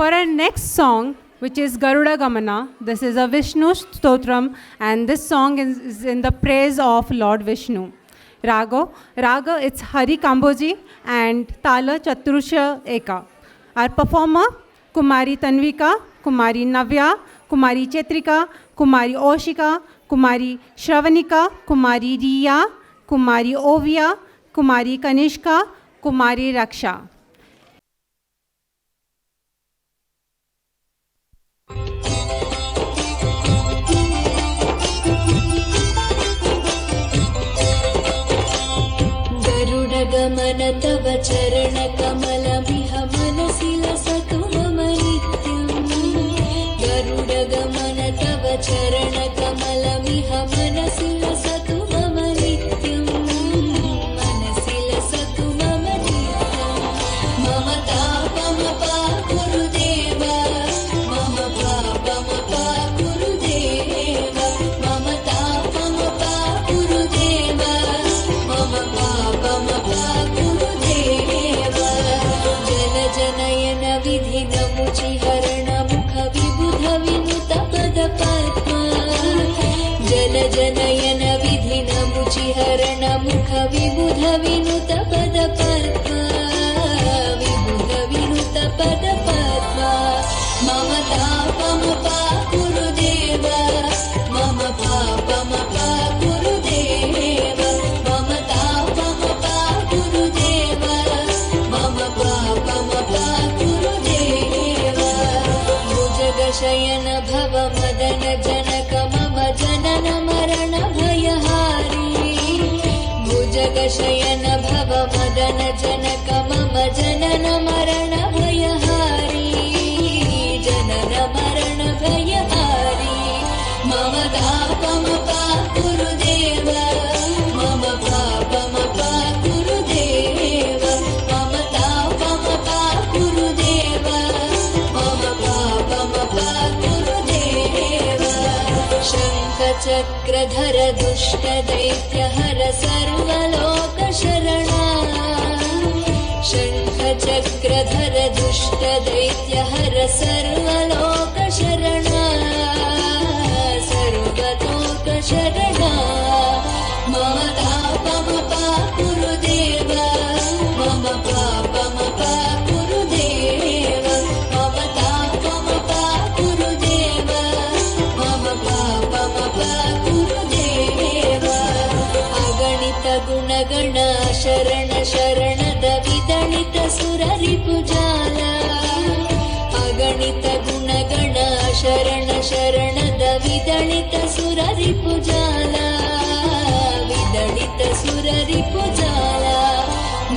For our next song, which is Garuda Gamana, this is a Vishnu Stotram, and this song is in the praise of Lord Vishnu. Raga, it's Hari Kamboji and Tala Chaturusha Eka. Our performer, Kumari Tanvika, Kumari Navya, Kumari Chetrika, Kumari Oshika, Kumari Shrawanika, Kumari Riya, Kumari Ovia, Kumari Kanishka, Kumari Raksha. गमन तव चरण कमलमिह मनसि लसतु मम नित्यम् गरुड गमन तव चरण कमलमिह मनसि लसतु मम नित्यम् मनसि लसतु मम नित्यम् मम तापम पाकुरुदेव मम पापम पाकुरुदेव मम तापम पाकुरुदेव मम पापम जनयन विधिन मुचिहरण मुख विबुध विनुत पद पद्मा जल जनयन विधिन मुचिहरण मुख विबुध विनुत पद पद्मा विबुध विनुत पद पद्मा मम तापम पाकुरुदेव मम पापम पाकुरुदेव मम तापम पाकुरुदेव मम पापम पाकुरुदेव भुजगशयन भव मदन जनक मम जनन मरण भयहारी भुजगशयन भव मदन जनक मम जनन मरण भयहारी जनन मरण भयहारी मम तापम पाकुरुदेव मम पापम पाकुरुदेव मम तापम पाकुरुदेव मम पापम पाकुरुदेव शङ्खचक्रधर दुष्ट दैत्यहर सर्वलोकशरणा शङ्खचक्रधर दुष्ट दैत्यहर सर्वलोकशरणा सर्वतोकशरणा मम तापम पाकुरुदेव मम पापम पाकुरुदेव मम तापम पाकुरुदेव मम पापम पाकुरुदेव अगणित गुणगण शरण शरणद विदणित सुररिपुजाला अगणित गुणगण शरण शरणद विदणित सुररिपुजाला विदणित सुररिपुजाला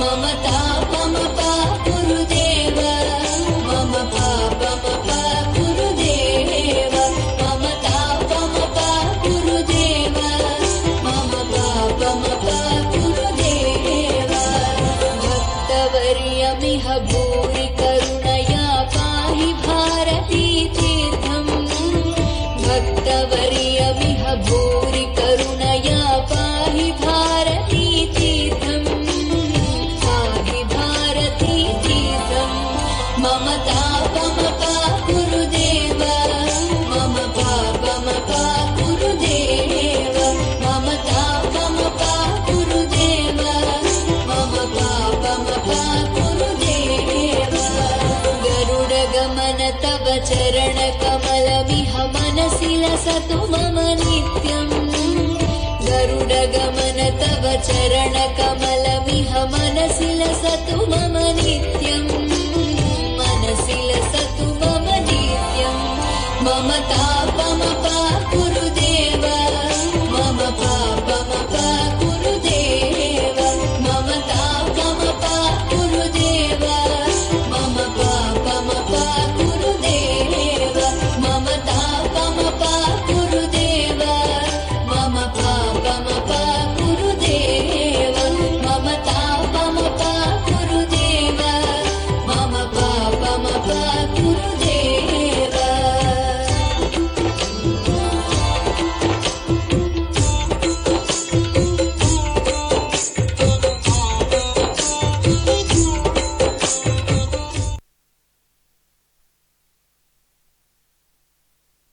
मम तापम पाकुरुदेव मम पापम पाकुरुदेव मम तापम पाकुरुदेव मम पापम पाकुरुदेव भक्तवर्यमिह भूरि करुणया पाहि भारती तीर्थम् भक्तवर्यमिह भूरि करुणया पाहि भारती तीर्थम् पाहि भारती तीर्थम् मम तापम पाकुरुदेव मम पापम पाकुरुदेव मम तापम पाकुरुदेव मम पापम पाकुरुदेव गरुड गमन तव चरण कमलमिह मनसि लसतु मम नित्यम् गरुड गमन तव चरण कमलमिह मनसि लसतु मम नित्यम् मनसि लसतु मम नित्यम् मम ताप